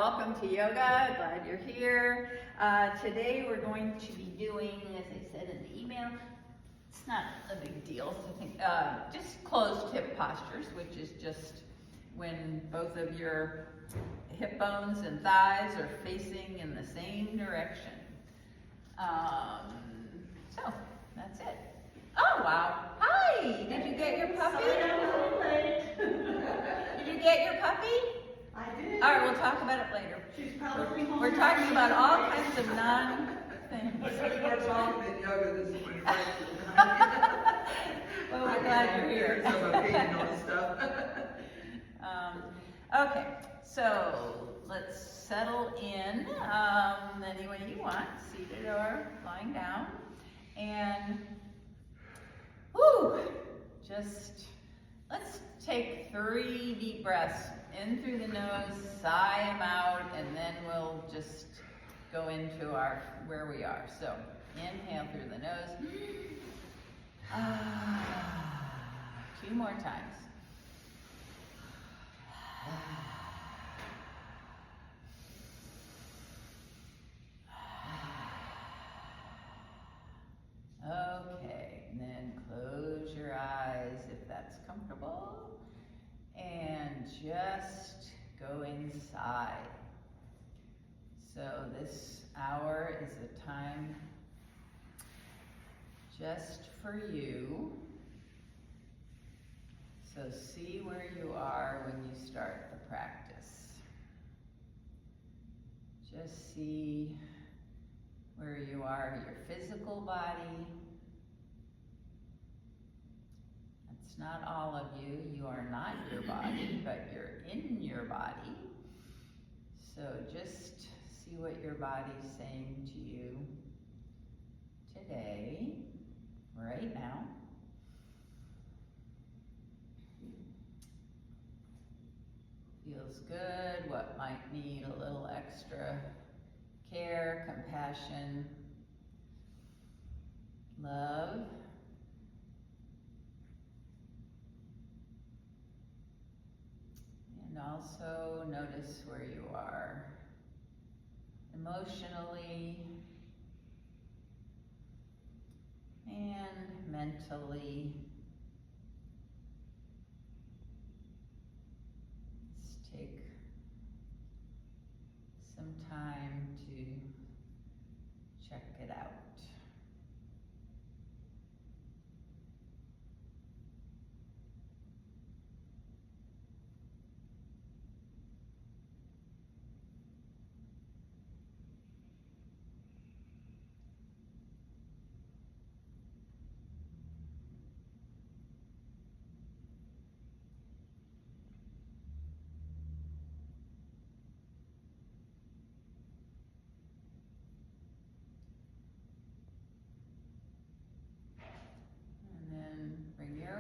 welcome to yoga. Glad you're here. Today we're going to be doing, as I said in the email, it's not a big deal, I think, just closed hip postures, which is just when both of your hip bones and thighs are facing in the same direction. So that's it. Oh wow! Hi! Did you get your puppy? Sorry, I'm a little late. Did you get your puppy? I did. All right, we'll talk about it later. She's probably home. We're talking about all kinds of non-things. We're talking in yoga this morning. Well, we're glad you're here. Some opinion on stuff. Okay, so let's settle in any way you want, seated or lying down. And, just let's take 3 deep breaths. In through the nose, sigh them out, and then we'll just go into where we are. So, inhale through the nose. 2 more times. Okay, and then close your eyes if that's comfortable. And just go inside. So this hour is a time just for you. So see where you are when you start the practice. Just see where you are, your physical body. It's not all of you. You are not your body, but you're in your body. So just see what your body's saying to you today, right now. Feels good. What might need a little extra care, compassion, love. And also notice where you are emotionally and mentally. Let's take some time to check it out.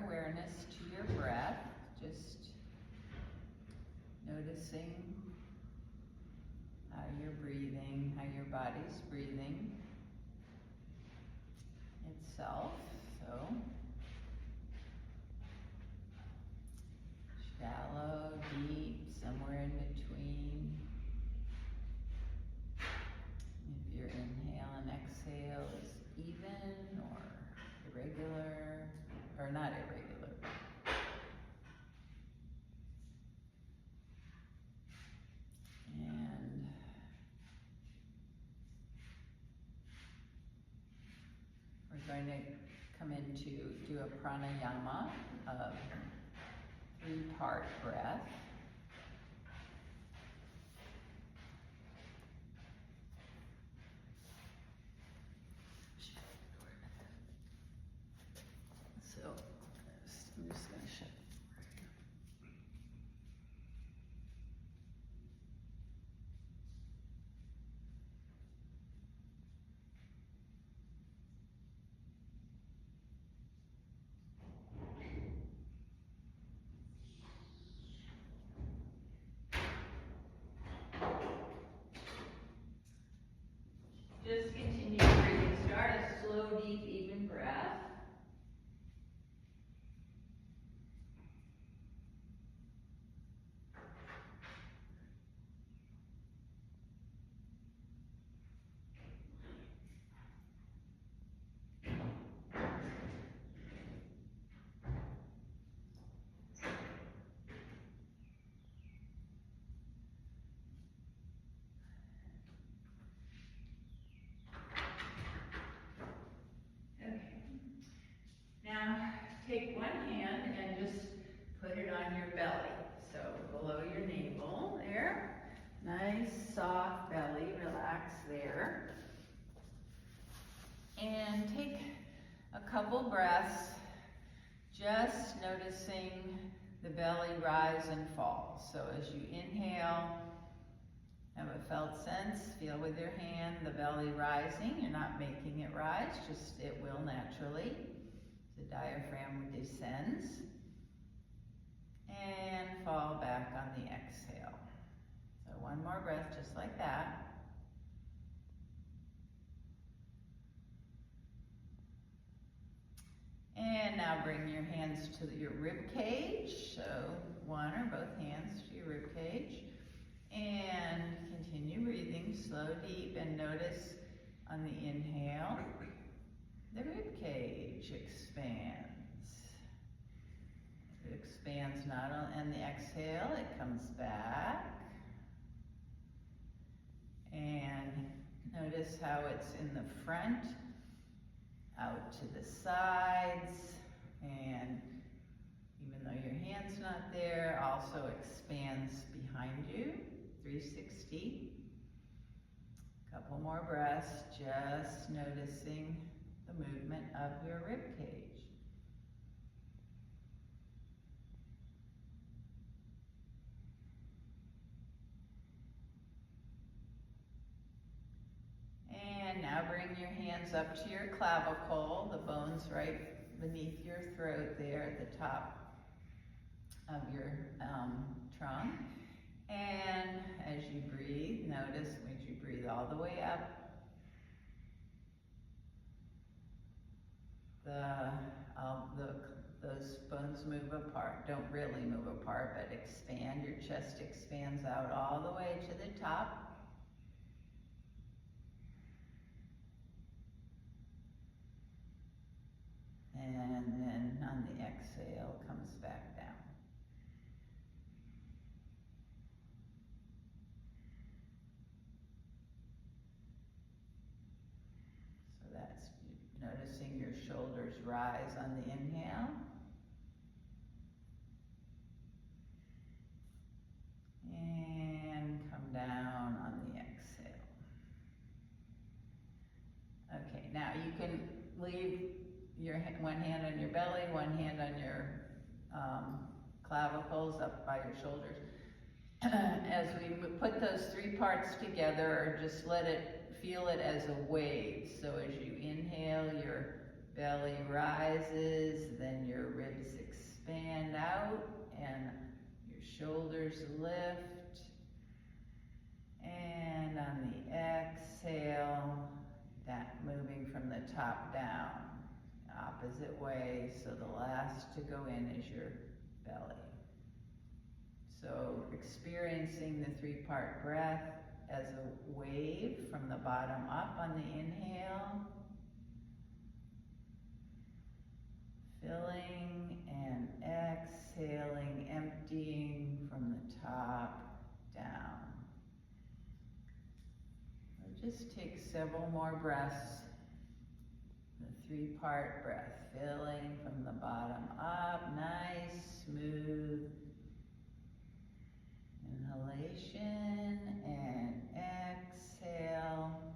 Awareness to your breath, just noticing how you're breathing, how your body's breathing itself. So, shallow, deep, somewhere in between. If your inhale and exhale is even or irregular, or not irregular. And we're going to come into do a pranayama of 3-part breath. So I'm just going to shut. soft belly, relax there. And take a couple breaths, just noticing the belly rise and fall. So as you inhale, have a felt sense, feel with your hand the belly rising. You're not making it rise, just it will naturally. The diaphragm descends. And fall back on the exhale. So one more breath just like that. And now bring your hands to your rib cage. So one or both hands to your rib cage. And continue breathing slow, deep, and notice on the inhale, the rib cage expands. It expands not only on the exhale, it comes back. And notice how it's in the front, out to the sides, and even though your hand's not there, also expands behind you, 360. Couple more breaths, just noticing the movement of your rib cage. And now bring your hands up to your clavicle, the bones right beneath your throat there at the top of your trunk. And as you breathe, notice as you breathe all the way up, those bones move apart. Don't really move apart, but expand. Your chest expands out all the way to the top. And then on the exhale, comes back down. So that's noticing your shoulders rise on the inhale. And come down on the exhale. Okay, now you can leave your one hand on your belly, one hand on your clavicles up by your shoulders. As we put those three parts together, just feel it as a wave. So as you inhale, your belly rises, then your ribs expand out, and your shoulders lift. And on the exhale, that moving from the top down. Opposite way, so the last to go in is your belly. So experiencing the three-part breath as a wave from the bottom up on the inhale, filling and exhaling, emptying from the top down. We'll just take several more breaths. The three-part breath, filling from the bottom up, nice, smooth inhalation, and exhale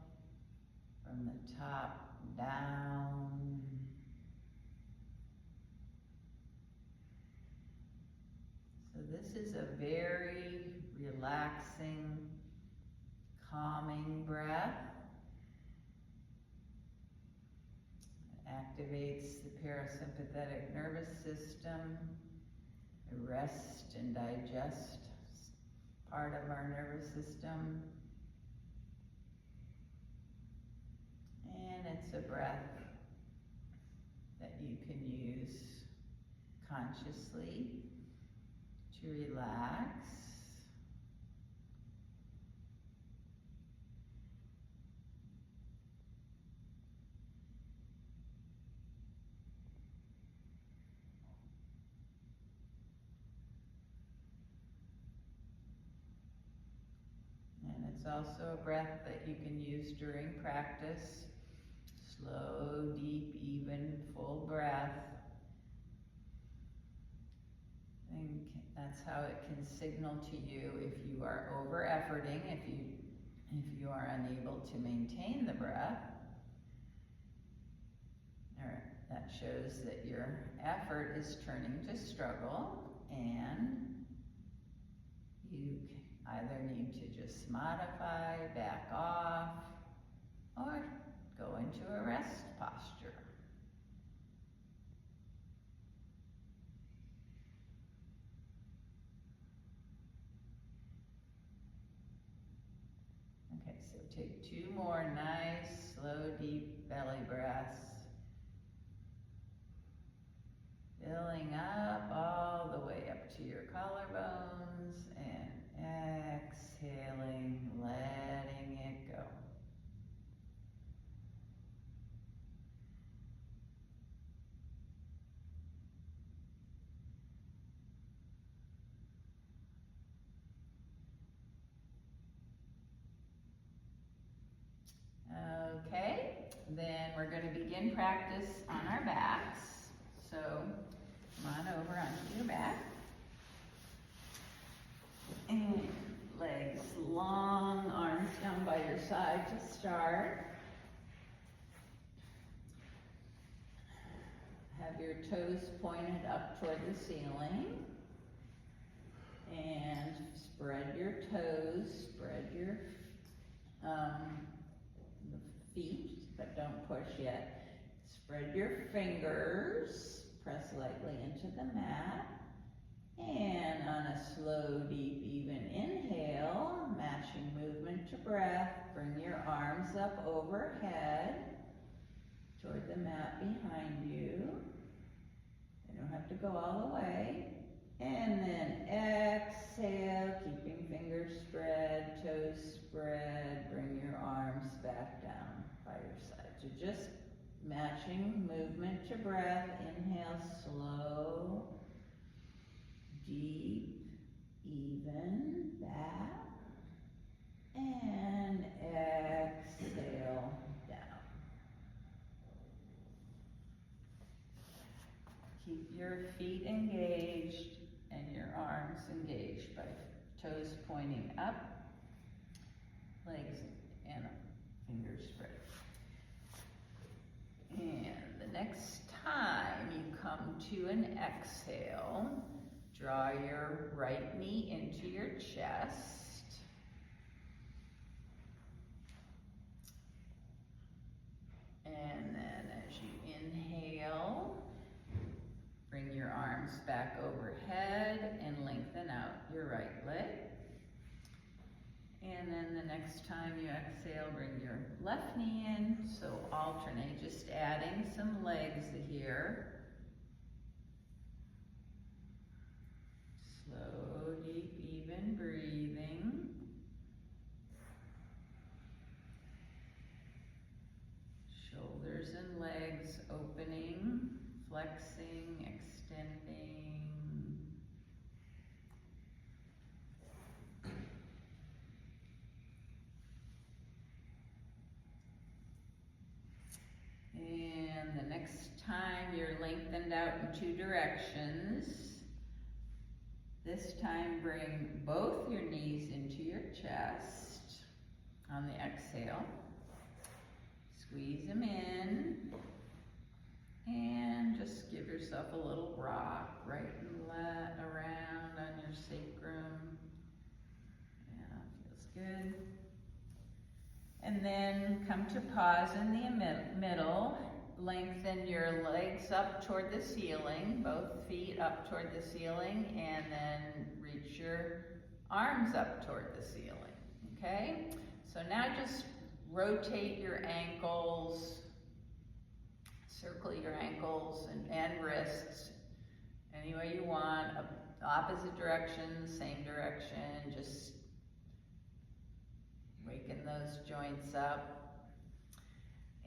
from the top down. So this is a very relaxing, calming breath. Activates the parasympathetic nervous system, the rest and digest part of our nervous system. And it's a breath that you can use consciously to relax. It's also a breath that you can use during practice. Slow, deep, even, full breath. And that's how it can signal to you if you are over-efforting, if you If you are unable to maintain the breath, that shows that your effort is turning to struggle, and you either need to just modify, back off, or go into a rest posture. Okay, so take 2 more nice, slow, deep belly breaths. Filling up all the way up to your collarbones and exhaling, letting it go. Okay, then we're going to begin practice on our backs. So come on over onto your back. And legs long, arms down by your side to start. Have your toes pointed up toward the ceiling. And spread your toes, spread your feet, but don't push yet. Spread your fingers, press lightly into the mat. And on a slow, deep, even inhale, matching movement to breath, bring your arms up overhead toward the mat behind you. You don't have to go all the way. And then exhale, keeping fingers spread, toes spread, bring your arms back down by your side. So just matching movement to breath. Inhale, slow, deep, even, back, and exhale, down. Keep your feet engaged and your arms engaged by toes pointing up, legs and fingers spread. And the next time you come to an exhale, draw your right knee into your chest. And then as you inhale, bring your arms back overhead and lengthen out your right leg. And then the next time you exhale, bring your left knee in. So alternate, just adding some legs here. Slow, deep, even breathing. Shoulders and legs opening, flexing, extending. And the next time you're lengthened out in 2 directions. This time bring both your knees into your chest on the exhale. Squeeze them in. And just give yourself a little rock right and left around on your sacrum. Yeah, feels good. And then come to pause in the middle. Lengthen your legs up toward the ceiling, both feet up toward the ceiling, and then reach your arms up toward the ceiling, okay? So now just rotate your ankles, circle your ankles and wrists any way you want, opposite direction, same direction, just waking those joints up.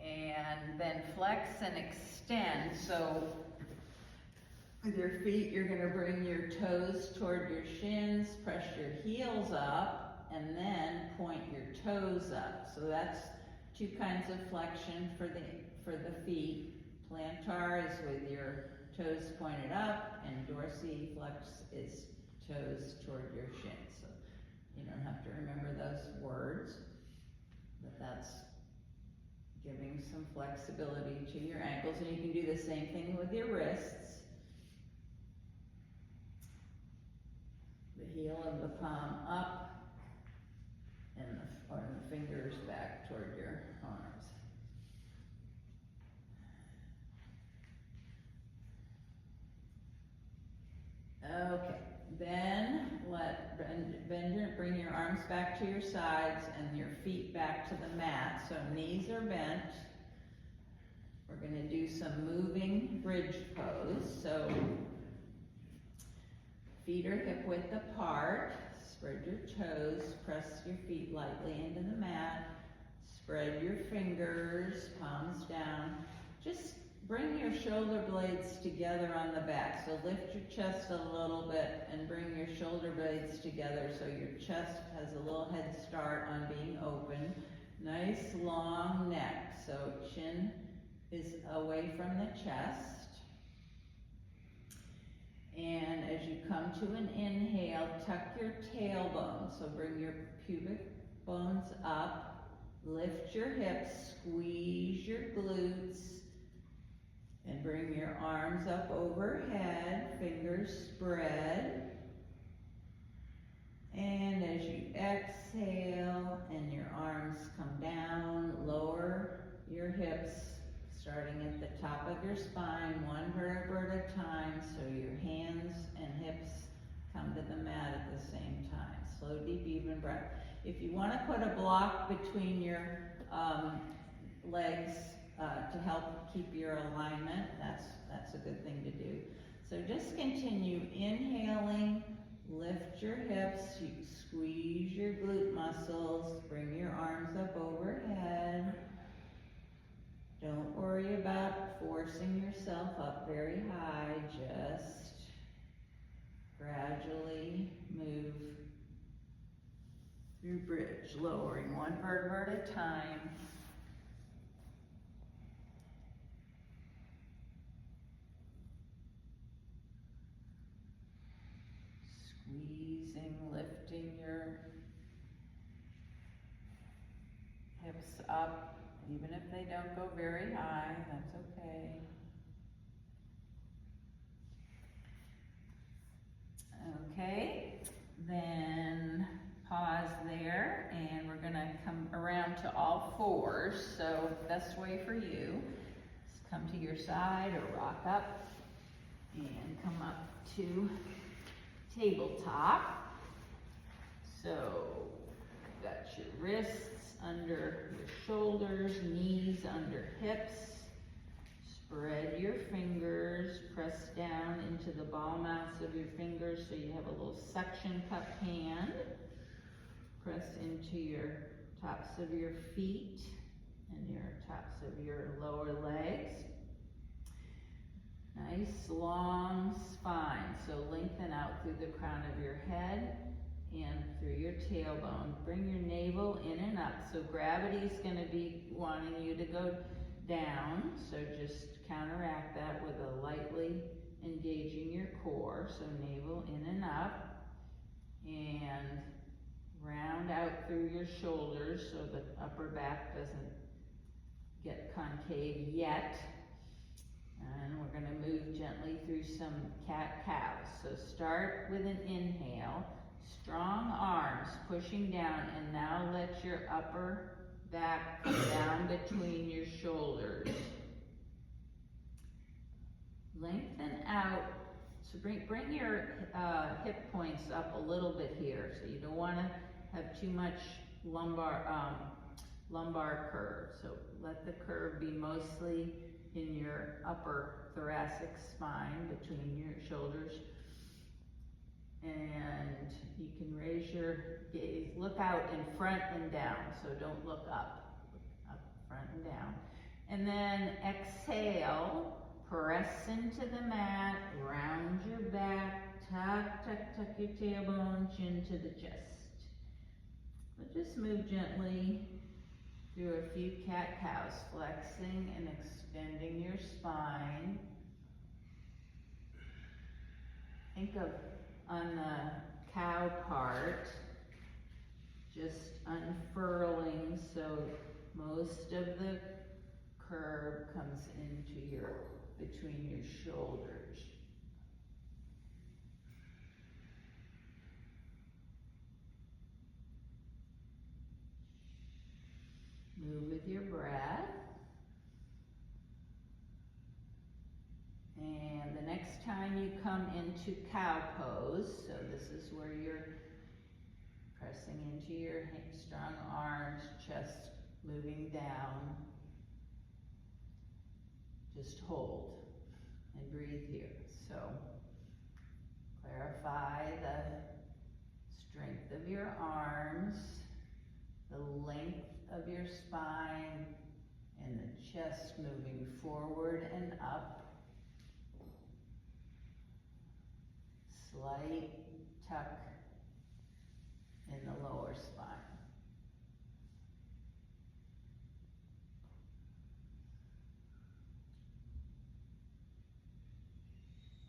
And then flex and extend. So with your feet, you're going to bring your toes toward your shins, press your heels up, and then point your toes up. So that's 2 kinds of flexion for the feet. Plantar is with your toes pointed up, and dorsiflex is toes toward your shins. So you don't have to remember those words. giving some flexibility to your ankles, and you can do the same thing with your wrists. The heel of the palm up, and the fingers back toward your arms. Okay, then bring your arms back to your sides and your feet back to the mat. So knees are bent. We're going to do some moving bridge pose. So feet are hip width apart. Spread your toes. Press your feet lightly into the mat. Spread your fingers, palms down. Just bring your shoulder blades together on the back. So lift your chest a little bit and bring your shoulder blades together so your chest has a little head start on being open. Nice long neck. So chin is away from the chest. And as you come to an inhale, tuck your tailbone. So bring your pubic bones up. Lift your hips. Squeeze your glutes. And bring your arms up overhead, fingers spread. And as you exhale and your arms come down, lower your hips, starting at the top of your spine, one vertebra at a time, so your hands and hips come to the mat at the same time. Slow, deep, even breath. If you want to put a block between your legs, to help keep your alignment, that's a good thing to do. So just continue inhaling, lift your hips, you squeeze your glute muscles, bring your arms up overhead. Don't worry about forcing yourself up very high, just gradually move through bridge, lowering one vertebra at a time. Squeezing, lifting your hips up, even if they don't go very high, that's okay. Okay, then pause there, and we're gonna come around to all fours. So best way for you is come to your side or rock up and come up to tabletop. So got your wrists under your shoulders, knees under hips. Spread your fingers, press down into the ball mouths of your fingers so you have a little suction cup hand. Press into your tops of your feet and your tops of your lower legs. Nice long spine, so lengthen out through the crown of your head and through your tailbone. Bring your navel in and up, so gravity is going to be wanting you to go down, so just counteract that with a lightly engaging your core, so navel in and up, and round out through your shoulders so the upper back doesn't get concave yet. And we're going to move gently through some cat-cows. So start with an inhale, strong arms pushing down, and now let your upper back come down between your shoulders. Lengthen out, so bring your hip points up a little bit here. So you don't want to have too much lumbar curve. So let the curve be mostly in your upper thoracic spine between your shoulders. And you can raise your gaze, look out in front and down, so don't look up, front and down. And then exhale, press into the mat, round your back, tuck your tailbone, chin to the chest. But just move gently through a few cat-cows, flexing and extending your spine. Think of, on the cow part, just unfurling so most of the curve comes into between your shoulders. Move with your breath. And the next time you come into cow pose, so this is where you're pressing into your strong arms, chest moving down. Just hold and breathe here. So clarify the strength of your arms, the length of your spine, and the chest moving forward and up. Slight tuck in the lower spine.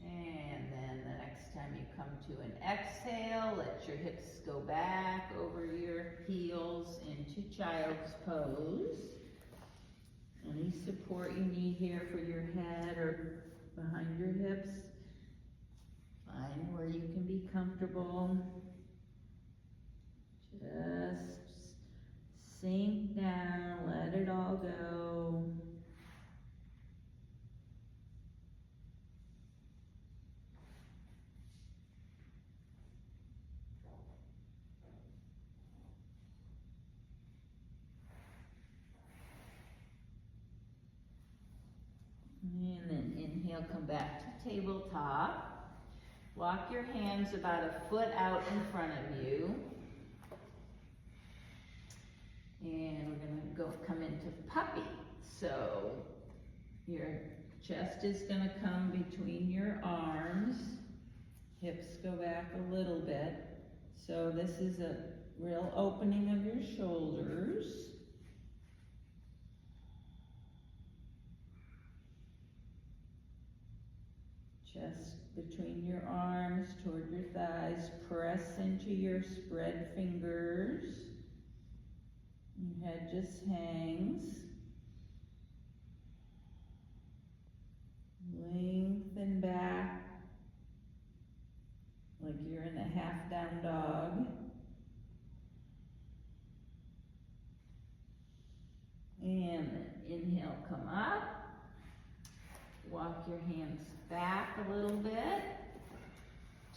And then the next time you come to an exhale, let your hips go back over your heels into child's pose. Any support you need here for your head or behind your hips, find where you can be comfortable. Just sink down, let it all go. And then inhale, come back to tabletop. Walk your hands about a foot out in front of you. And we're gonna come into puppy. So your chest is gonna come between your arms. Hips go back a little bit. So this is a real opening of your shoulders. Chest between your arms toward your thighs. Press into your spread fingers. Your head just hangs. Lengthen back like you're in a half down dog. And inhale, come up. Walk your hands back a little bit.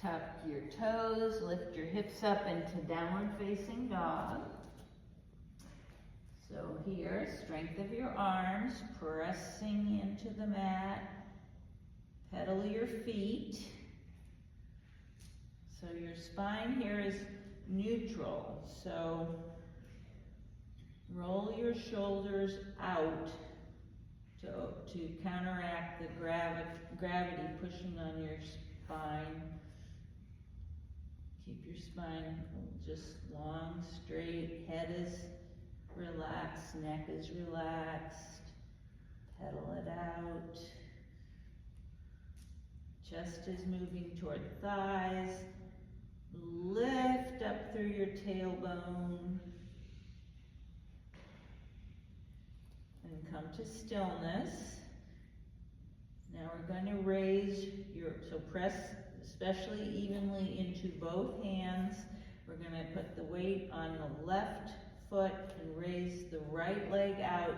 Tuck your toes, lift your hips up into downward facing dog. So here, strength of your arms, pressing into the mat. Pedal your feet. So your spine here is neutral. So roll your shoulders out to counteract the gravity pushing on your spine. Keep your spine just long, straight. Head is relaxed, neck is relaxed. Pedal it out. Chest is moving toward thighs. Lift up through your tailbone. And come to stillness. Now we're going to raise so press especially evenly into both hands. We're going to put the weight on the left foot and raise the right leg out.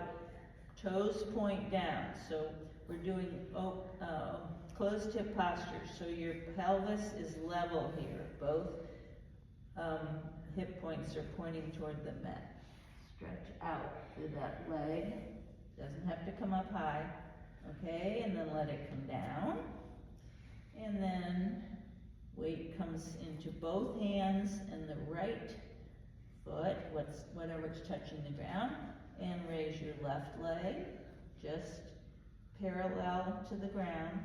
Toes point down. So we're doing closed hip posture. So your pelvis is level here. Both hip points are pointing toward the mat. Stretch out through that leg. Doesn't have to come up high. Okay, and then let it come down. And then weight comes into both hands and the right foot, whatever's touching the ground, and raise your left leg just parallel to the ground.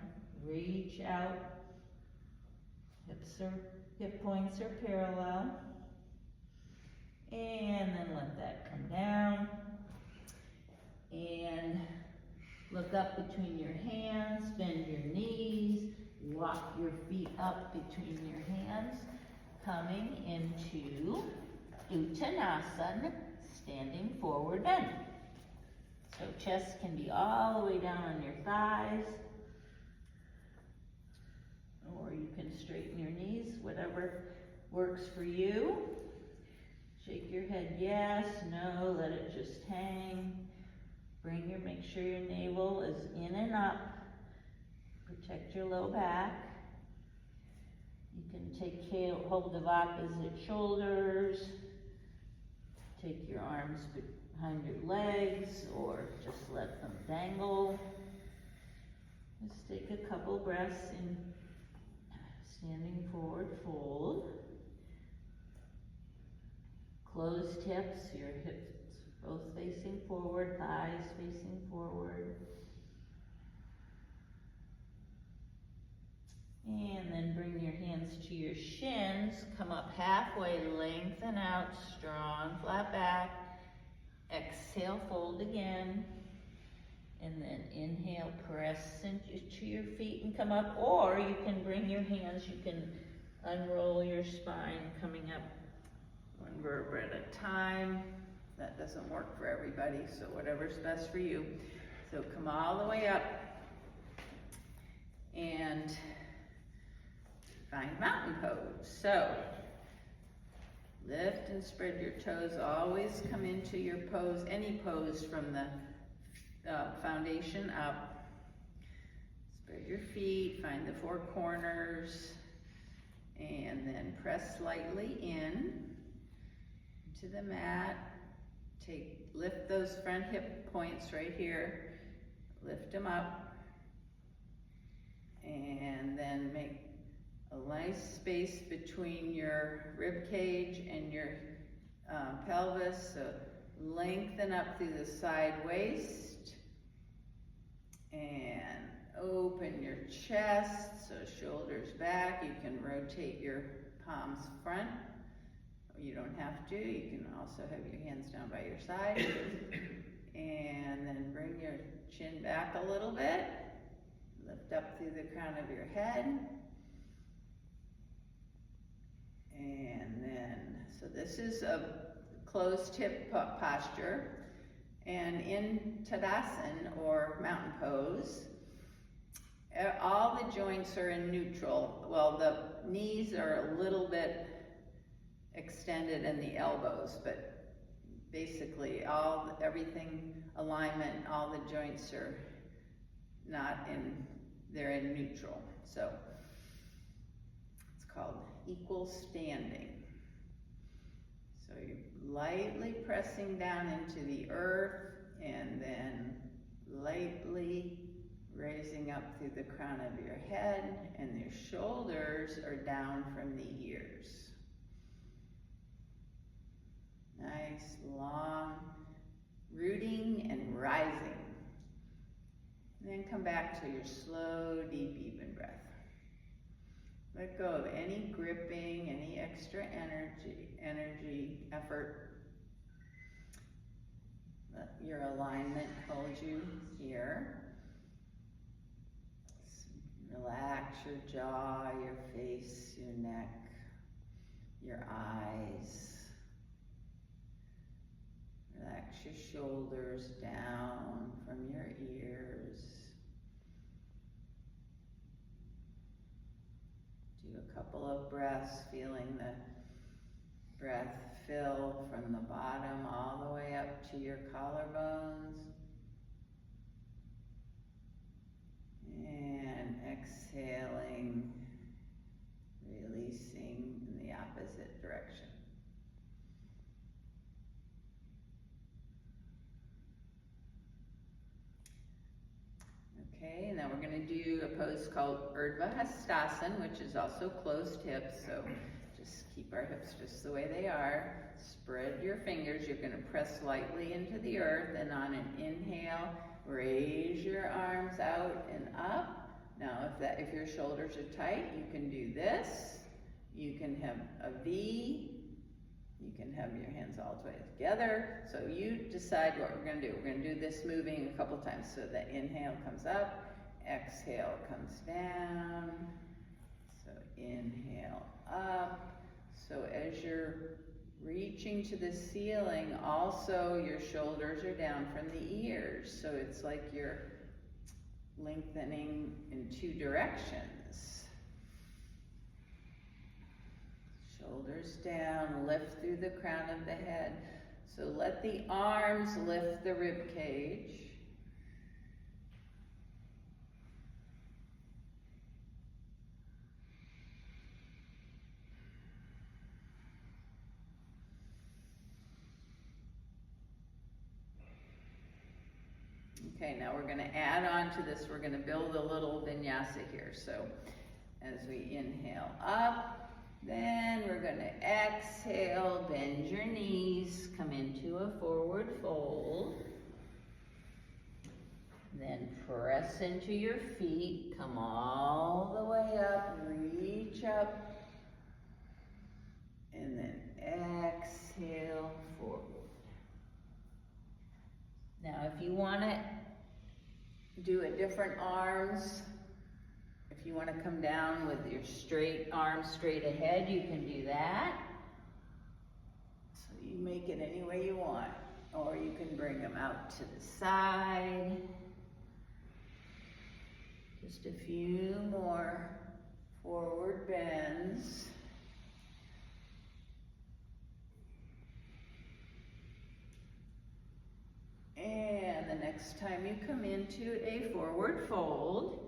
Reach out. Hip points are parallel. And then let that come down. And look up between your hands, bend your knees, walk your feet up between your hands, coming into Uttanasana, standing forward bend. So chest can be all the way down on your thighs. Or you can straighten your knees, whatever works for you. Shake your head yes, no, let it just hang. Make sure your navel is in and up. Protect your low back. You can take hold of opposite shoulders. Take your arms behind your legs or just let them dangle. Just take a couple breaths in standing forward fold. Closed hips, your hips both facing forward, thighs facing forward. And then bring your hands to your shins, come up halfway, lengthen out, strong, flat back. Exhale, fold again. And then inhale, press into your feet and come up. Or you can bring your hands, you can unroll your spine, coming up one vertebra at a time. That doesn't work for everybody, so whatever's best for you. So come all the way up and find mountain pose. So lift and spread your toes. Always come into your pose, any pose from the foundation up. Spread your feet, find the four corners, and then press lightly in to the mat. Lift those front hip points right here. Lift them up. And then make a nice space between your rib cage and your pelvis. So lengthen up through the side waist. And open your chest, so shoulders back. You can rotate your palms front. You don't have to. You can also have your hands down by your side. And then bring your chin back a little bit. Lift up through the crown of your head. And then, so this is a closed hip posture. And in Tadasana, or mountain pose, all the joints are in neutral. Well, the knees are a little bit extended in the elbows, but basically everything, alignment, all the joints are not in, they're in neutral. So it's called equal standing. So you're lightly pressing down into the earth and then lightly raising up through the crown of your head, and your shoulders are down from the ears. Nice, long, rooting and rising. And then come back to your slow, deep, even breath. Let go of any gripping, any extra energy, effort. Let your alignment hold you here. Relax your jaw, your face, your neck, your eyes. Relax your shoulders down from your ears. Do a couple of breaths, feeling the breath fill from the bottom all the way up to your collarbones. And exhaling, releasing in the opposite direction. Okay, and then we're going to do a pose called Urdhva Hastasana, which is also closed hips. So just keep our hips just the way they are. Spread your fingers. You're going to press lightly into the earth, and on an inhale, raise your arms out and up. Now, if your shoulders are tight, you can do this. You can have a V. You can have your hands all the way together. So you decide what we're going to do. We're going to do this moving a couple times. So the inhale comes up, exhale comes down. So inhale up. So as you're reaching to the ceiling. Also, your shoulders are down from the ears, so it's like you're lengthening in two directions. Shoulders down, lift through the crown of the head. So let the arms lift the rib cage. Okay, now we're going to add on to this. We're going to build a little vinyasa here. So as we inhale up, then we're going to exhale, bend your knees, come into a forward fold. Then press into your feet, come all the way up, reach up, and then exhale forward. Now if you want to do a different arms, if you want to come down with your straight arms straight ahead, you can do that. So you make it any way you want, or you can bring them out to the side. Just a few more forward bends. And the next time you come into a forward fold,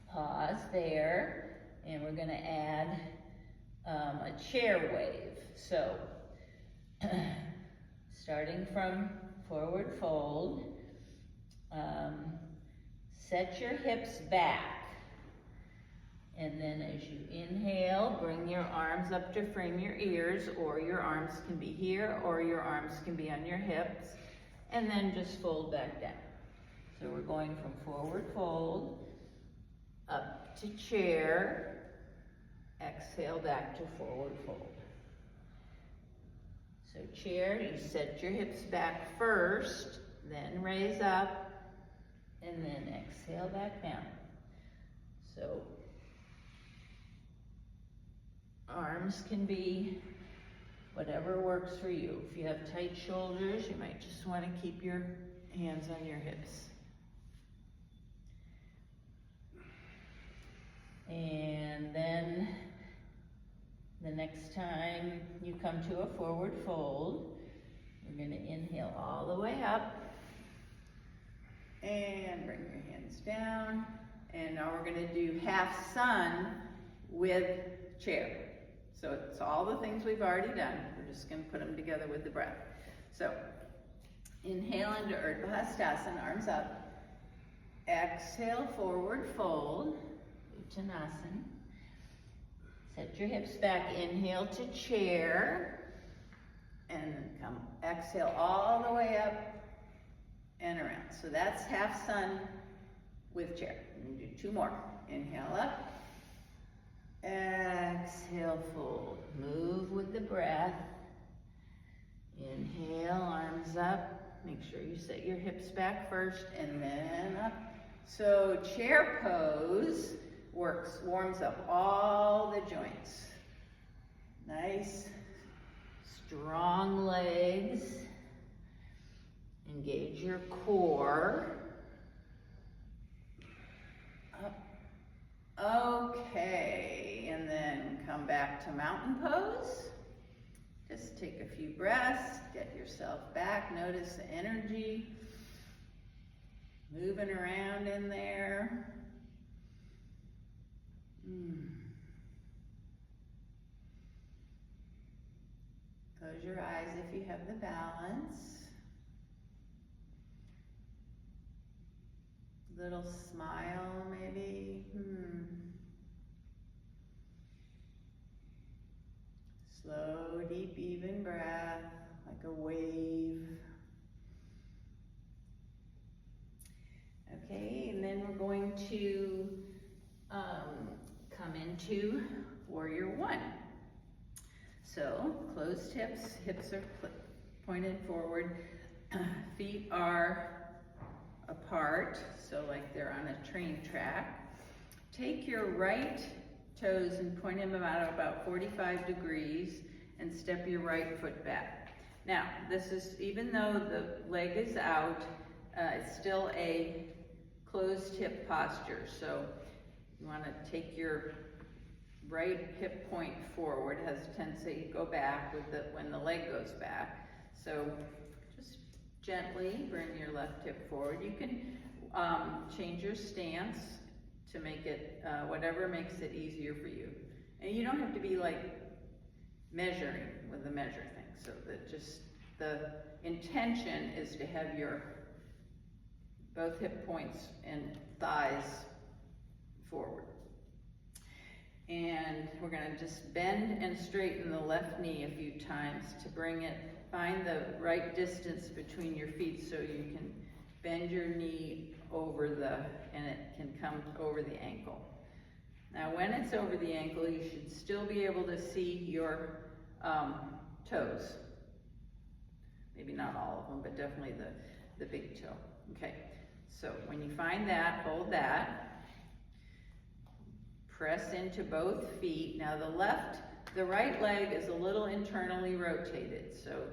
pause there, and we're going to add a chair wave. So, starting from forward fold, set your hips back. And then as you inhale, bring your arms up to frame your ears, or your arms can be here, or your arms can be on your hips, and then just fold back down. So we're going from forward fold, up to chair, exhale back to forward fold. So chair, you set your hips back first, then raise up, and then exhale back down. So arms can be whatever works for you. If you have tight shoulders, you might just want to keep your hands on your hips. And then the next time you come to a forward fold, you're going to inhale all the way up and bring your hands down. And now we're going to do half sun with chair. So it's all the things we've already done. We're just going to put them together with the breath. So inhale into Urdhva Hastasana, arms up. Exhale, forward fold, Uttanasana. Set your hips back, inhale to chair. And then come, exhale all the way up and around. So that's half sun with chair. And do two more. Inhale up. Exhale, fold. Move with the breath. Inhale, arms up. Make sure you set your hips back first and then up. So chair pose warms up all the joints. Nice, strong legs. Engage your core. Up. Okay, and then come back to mountain pose. Just take a few breaths, get yourself back, notice the energy moving around in there. Close your eyes if you have the balance. Little smile maybe. Slow, deep, even breath, like a wave. Okay, and then we're going to come into Warrior One. So, closed hips, hips are pointed forward, feet are apart, so like they're on a train track. Take your right toes and point them out about 45 degrees, and step your right foot back. Now, this is, even though the leg is out, it's still a closed hip posture. So you want to take your right hip point forward. It has a tendency to go back with when the leg goes back. So just gently bring your left hip forward. You can change your stance to make it whatever makes it easier for you. And you don't have to be like measuring with the measure thing. So that just the intention is to have your both hip points and thighs forward. And we're gonna just bend and straighten the left knee a few times to bring it, find the right distance between your feet so you can bend your knee over and it can come over the ankle. Now when it's over the ankle, you should still be able to see your toes. Maybe not all of them, but definitely the big toe. Okay, so when you find that, hold that. Press into both feet. Now the right leg is a little internally rotated, so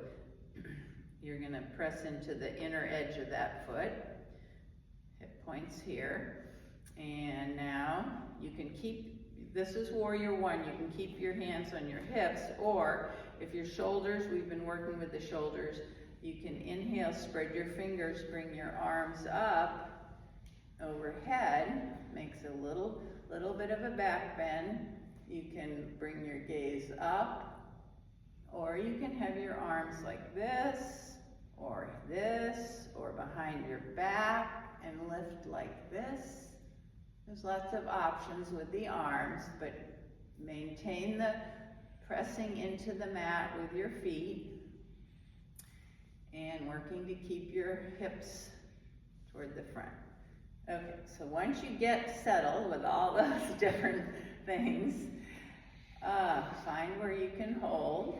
you're gonna press into the inner edge of that foot. Hip points here. And now you can keep, this is warrior one, you can keep your hands on your hips, or if your shoulders, we've been working with the shoulders, you can inhale, spread your fingers, bring your arms up overhead, makes a little bit of a back bend. You can bring your gaze up, or you can have your arms like this, or behind your back and lift like this. There's lots of options with the arms, but maintain the pressing into the mat with your feet and working to keep your hips toward the front. Okay, so once you get settled with all those different things, find where you can hold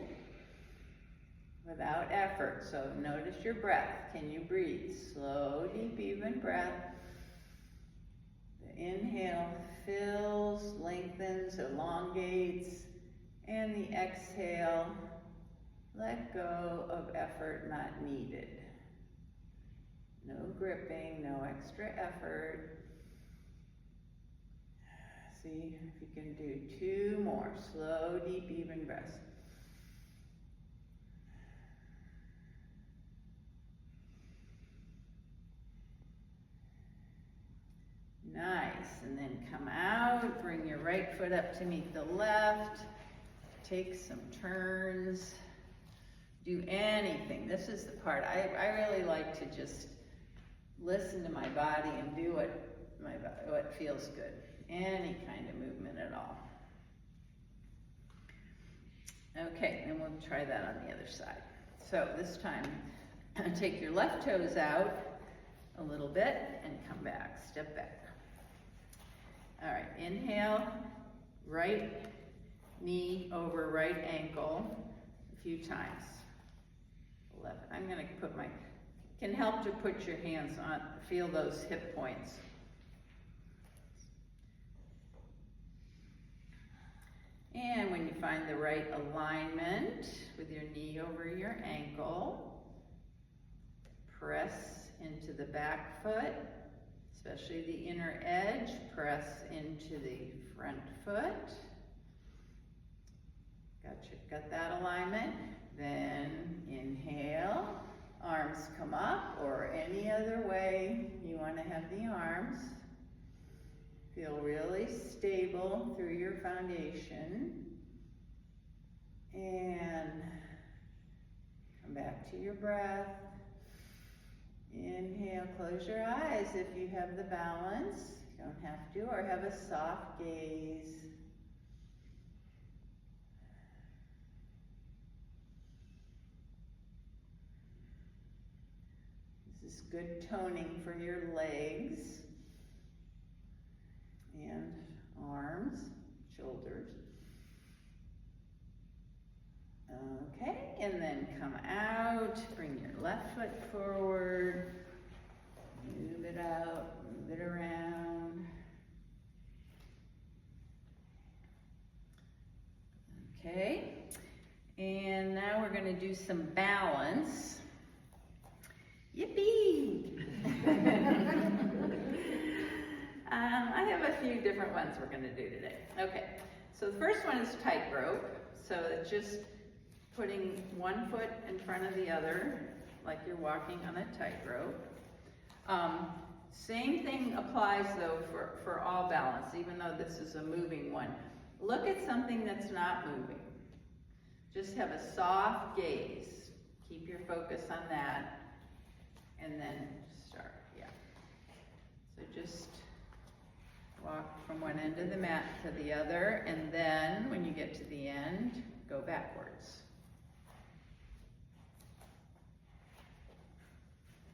without effort. So notice your breath. Can you breathe? Slow, deep, even breath. The inhale fills, lengthens, elongates, and the exhale, let go of effort not needed. No gripping, no extra effort. See if you can do 2 more. Slow, deep, even breaths. Nice, and then come out, bring your right foot up to meet the left. Take some turns. Do anything. This is the part I really like to just listen to my body and do what feels good. Any kind of movement at all. Okay, and we'll try that on the other side. So this time, take your left toes out a little bit and come back, step back. All right, inhale, right knee over right ankle a few times. Left, I'm gonna can help to put your hands on, feel those hip points. And when you find the right alignment with your knee over your ankle, press into the back foot, especially the inner edge, press into the front foot. Got that alignment. Then inhale, arms come up, or any other way you want to have the arms. Feel really stable through your foundation. And come back to your breath. Inhale, close your eyes if you have the balance. You don't have to, or have a soft gaze. This is good toning for your legs and arms, shoulders. Okay, and then come out, bring your left foot forward, move it out, move it around. Okay, And now we're gonna do some balance. Yippee! I have a few different ones we're gonna do today. Okay, so the first one is tightrope. So it's just putting one foot in front of the other, like you're walking on a tightrope. Same thing applies though for all balance, even though this is a moving one. Look at something that's not moving. Just have a soft gaze. Keep your focus on that, and then start, yeah. So just walk from one end of the mat to the other, and then when you get to the end, go backwards.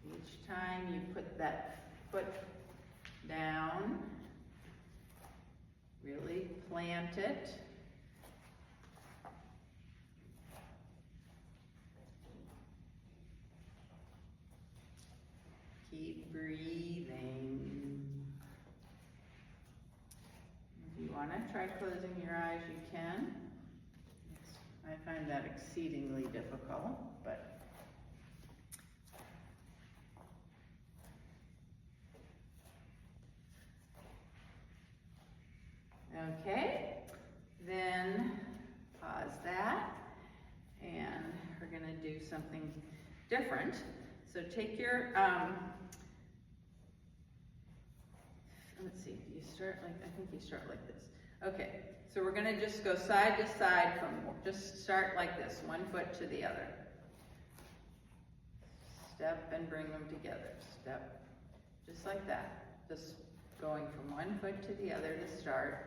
Each time you put that foot down, really plant it. Keep breathing. If you want to try closing your eyes, you can. I find that exceedingly difficult, but okay, then pause that, and we're going to do something different. So take your, let's see, you start like, I think you start like this. Okay, so we're going to just go side to side just start like this, one foot to the other. Step and bring them together, step, just like that. Just going from one foot to the other to start.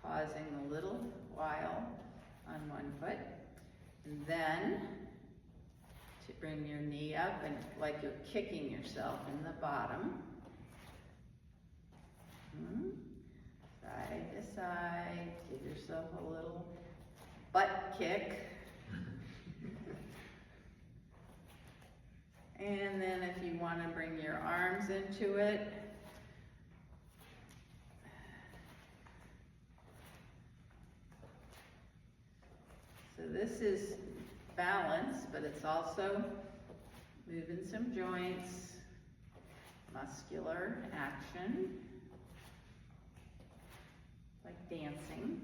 Pausing a little while on one foot, and then to bring your knee up and like you're kicking yourself in the bottom. Side to side, give yourself a little butt kick. And then if you want to bring your arms into it, so this is balance, but it's also moving some joints, muscular action, like dancing.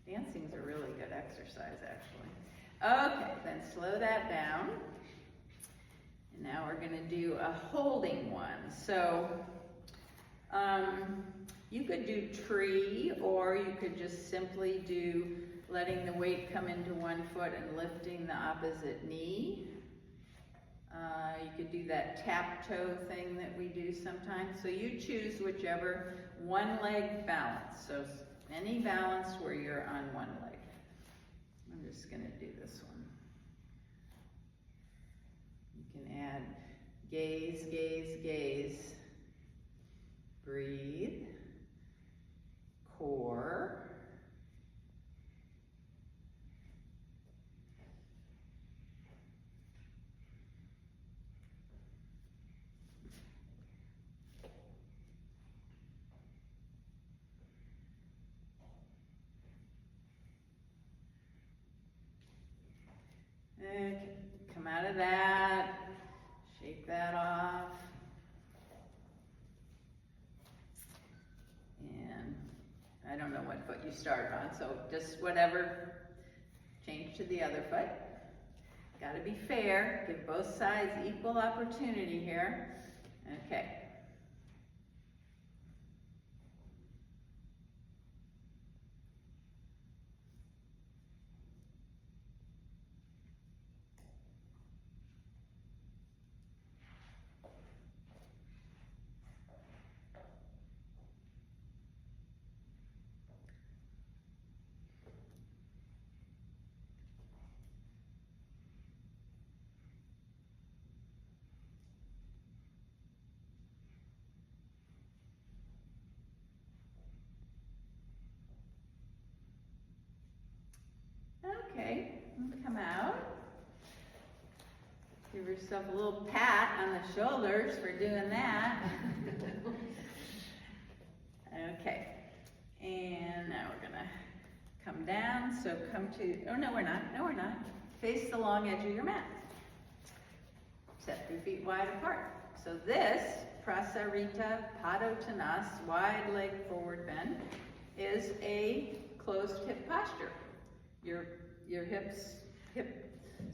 Dancing's a really good exercise, actually. Okay, then slow that down. And now we're gonna do a holding one. So, you could do tree, or you could just simply do letting the weight come into one foot and lifting the opposite knee. You could do that tap toe thing that we do sometimes. So you choose whichever one leg balance. So any balance where you're on one leg. I'm just gonna do this one. You can add gaze, gaze, gaze. Breathe. Core. Okay, come out of that, shake that off, and I don't know what foot you start on, so just whatever, change to the other foot. Gotta be fair, give both sides equal opportunity here. Okay. Okay, come out. Give yourself a little pat on the shoulders for doing that. Okay, and now we're gonna come down, so come to, oh no we're not, face the long edge of your mat. Set your feet wide apart. So this, Prasarita Padottanasana, wide leg forward bend, is a closed hip posture. Your hips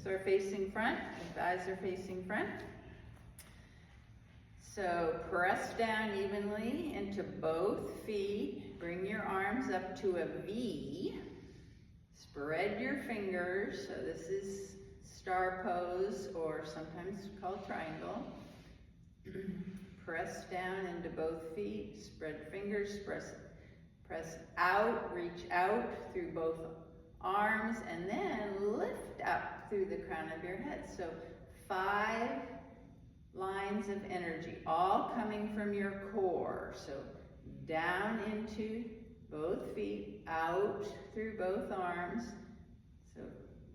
are facing front, your thighs are facing front. So press down evenly into both feet. Bring your arms up to a V. Spread your fingers. So this is star pose, or sometimes called triangle. Press down into both feet. Spread fingers. Press out. Reach out through both arms, and then lift up through the crown of your head. So 5 lines of energy, all coming from your core. So down into both feet, out through both arms. So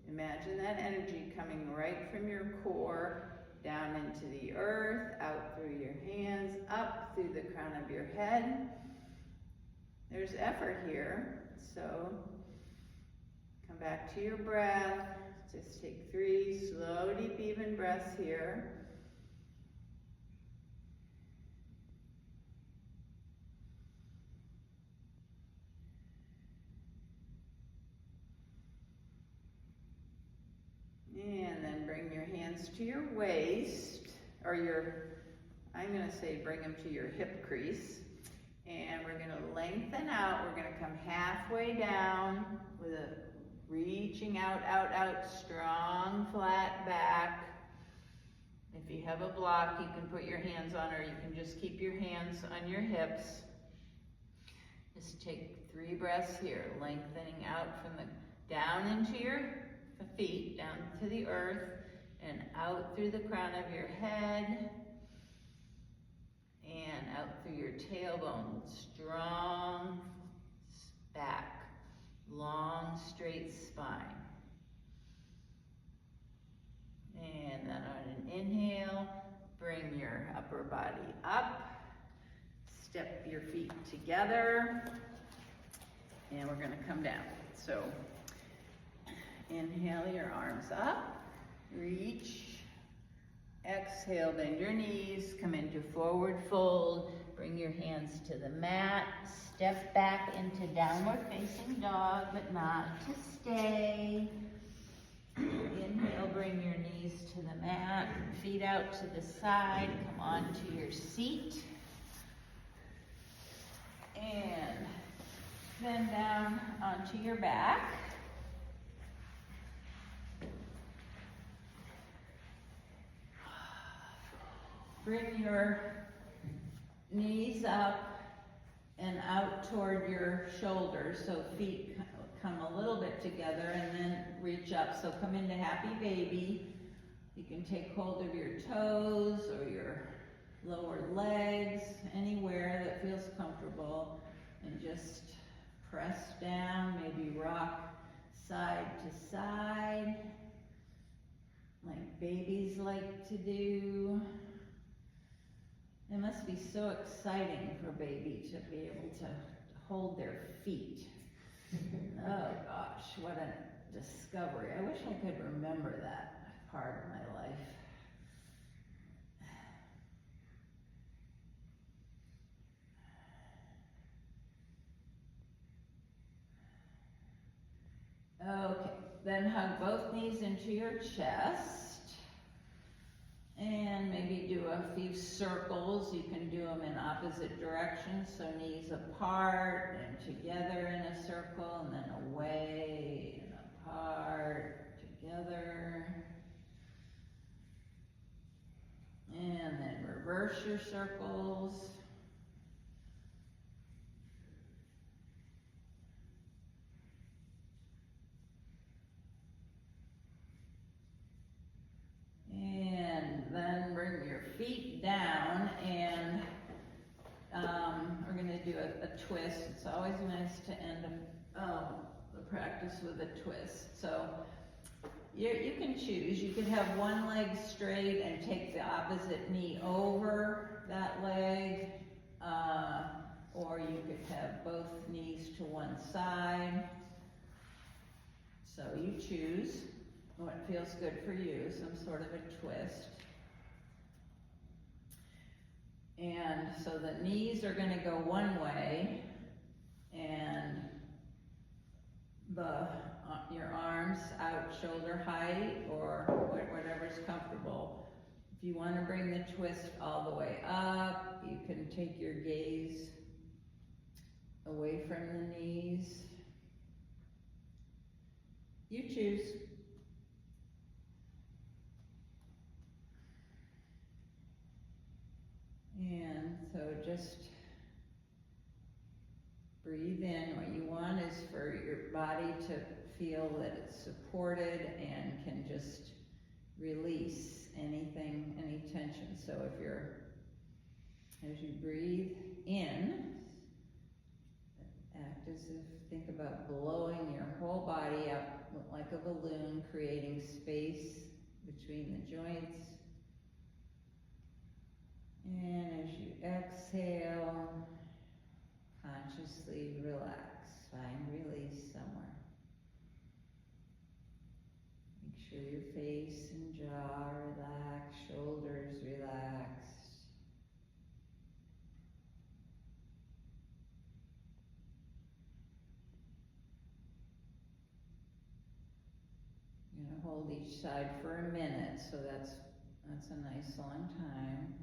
imagine that energy coming right from your core, down into the earth, out through your hands, up through the crown of your head. There's effort here, so come back to your breath. Just take 3 slow, deep, even breaths here. And then bring your hands to your waist, or I'm going to say bring them to your hip crease. And we're going to lengthen out. We're going to come halfway down with a reaching out, strong, flat back. If you have a block, you can put your hands on, or you can just keep your hands on your hips. Just take 3 breaths here, lengthening out from the down into your feet, down to the earth, and out through the crown of your head, and out through your tailbone. Strong back, long straight spine. And then on an inhale, bring your upper body up, step your feet together, and we're going to come down. So inhale your arms up, reach, exhale, bend your knees, come into forward fold, bring your hands to the mat, step back into downward facing dog, but not to stay. Inhale, bring your knees to the mat, feet out to the side, come onto your seat. And then down onto your back. Bring your knees up and out toward your shoulders, so feet come a little bit together, and then reach up. So come into happy baby. You can take hold of your toes or your lower legs, anywhere that feels comfortable, and just press down, maybe rock side to side, like babies like to do. It must be so exciting for baby to be able to hold their feet. Oh gosh, what a discovery. I wish I could remember that part of my life. Okay, then hug both knees into your chest. And maybe do a few circles. You can do them in opposite directions, so knees apart and together in a circle, and then away and apart, together. And then reverse your circles. And then bring your feet down, and we're going to do a twist. It's always nice to end the practice with a twist. So you can choose. You could have one leg straight and take the opposite knee over that leg, or you could have both knees to one side. So you choose what feels good for you, some sort of a twist. And so the knees are gonna go one way, and your arms out shoulder height, or whatever's comfortable. If you wanna bring the twist all the way up, you can take your gaze away from the knees. You choose. And so just breathe in. What you want is for your body to feel that it's supported and can just release anything, any tension. So as you breathe in, act as if, think about blowing your whole body up like a balloon, creating space between the joints. And as you exhale, consciously relax. Find release somewhere. Make sure your face and jaw relax, shoulders relaxed. You're going to hold each side for a minute, so that's a nice long time.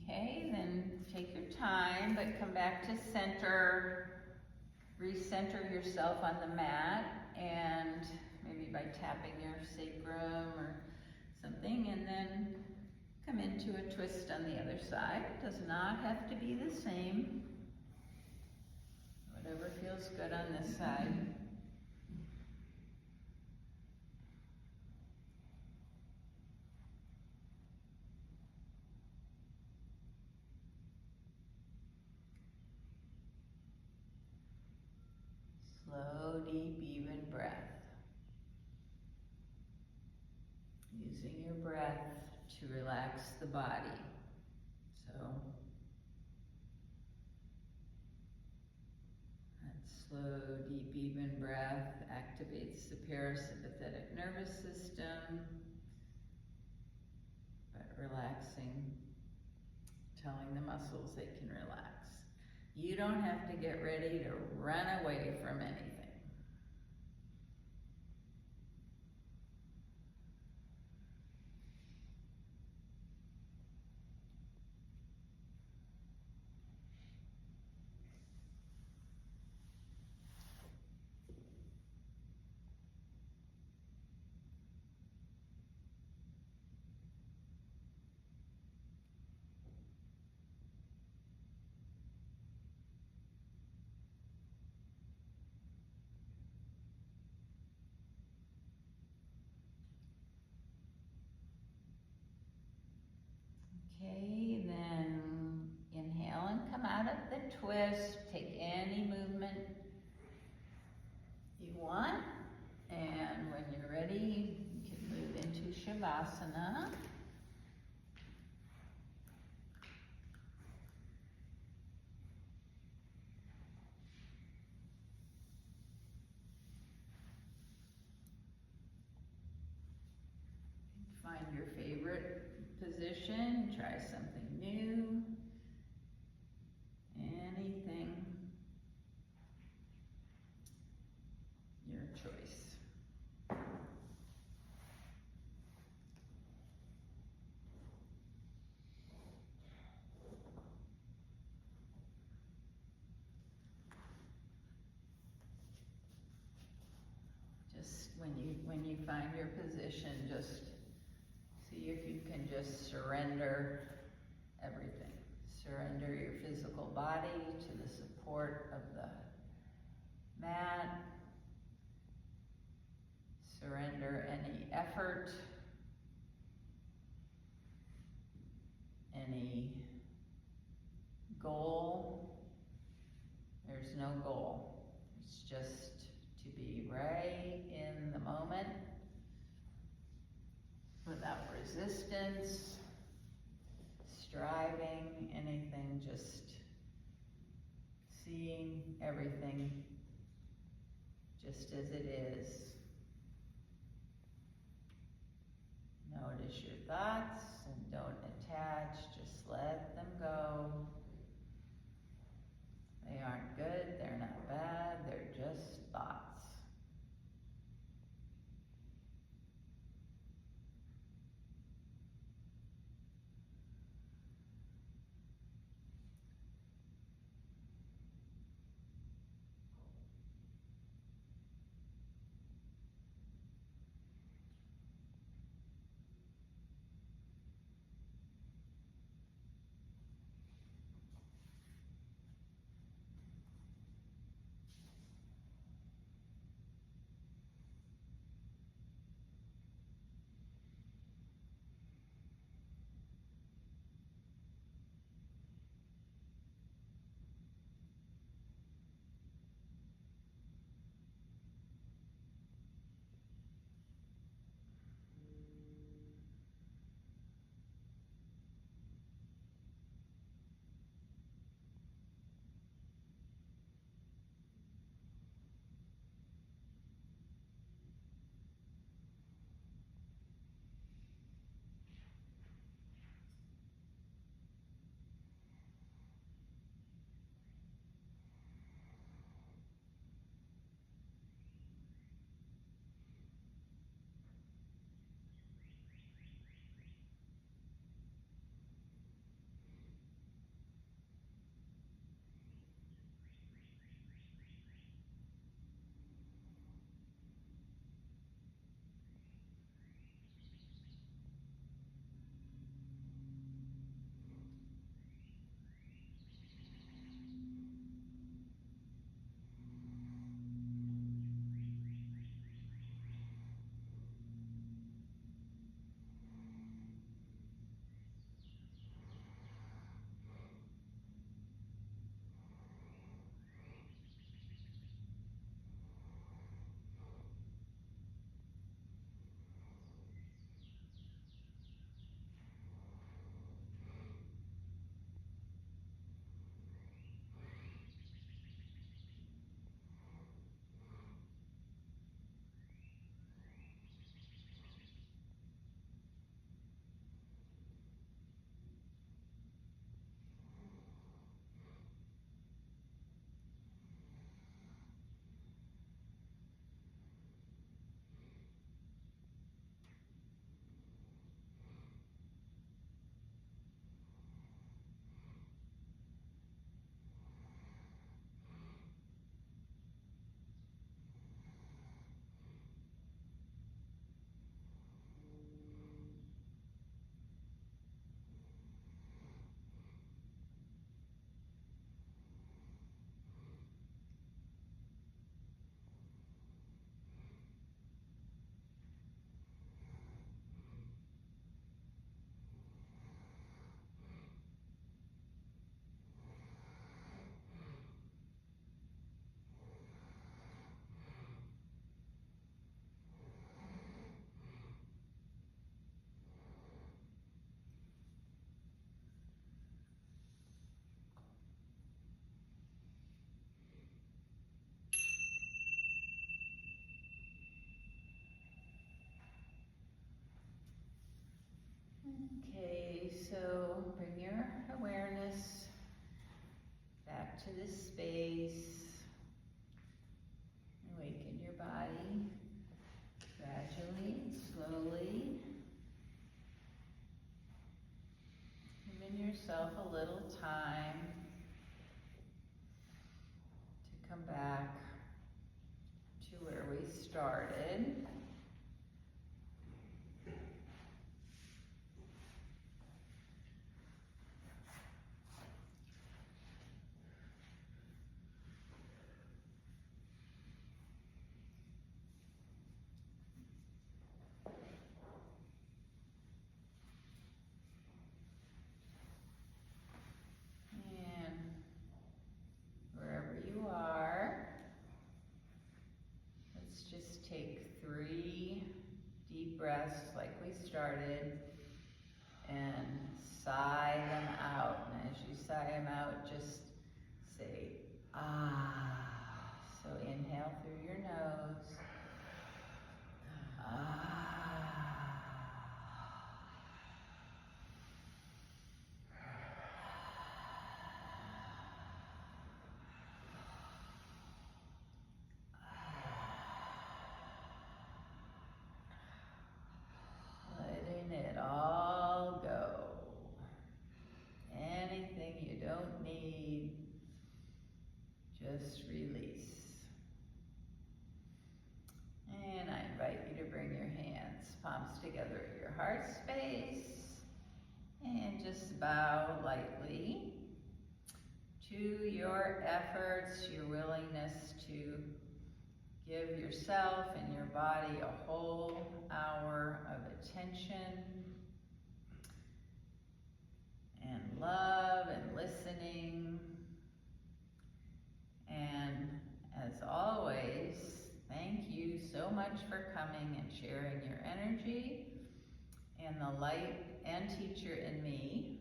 Okay, then take your time, but come back to center. Recenter yourself on the mat, and maybe by tapping your sacrum or something, and then come into a twist on the other side. It does not have to be the same. Whatever feels good on this side. Slow, deep, even breath. Using your breath to relax the body. So, that slow, deep, even breath activates the parasympathetic nervous system, but relaxing, telling the muscles they can relax. You don't have to get ready to run away from anything. Okay, then inhale and come out of the twist. Take any movement you want. And when you're ready, you can move into Shavasana. Find your favorite position, try something new, anything, your choice. Just when you find your position, just see if you can just surrender everything. Surrender your physical body to the support of the mat. Surrender any effort, any goal. There's no goal. It's just to be right in the moment without resistance, striving, anything, just seeing everything just as it is. Notice your thoughts and don't attach, just let them go. They aren't good, they're not bad, they're just thoughts. Okay, so bring your awareness back to this space. Awaken your body gradually and slowly. Giving yourself a little time to come back to where we started. breaths like we started and sigh them out. And as you sigh them out, just say, ah. So inhale through your nose. Ah. Letting it all go. Anything you don't need, just release. And I invite you to bring your hands, palms together at your heart space. And just bow lightly to your efforts, your willingness to give yourself and your body a whole hour of attention and love and listening. And as always, thank you so much for coming and sharing your energy. And the light and teacher in me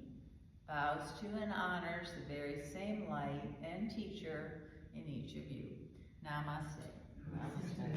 bows to and honors the very same light and teacher in each of you. Namaste. Namaste.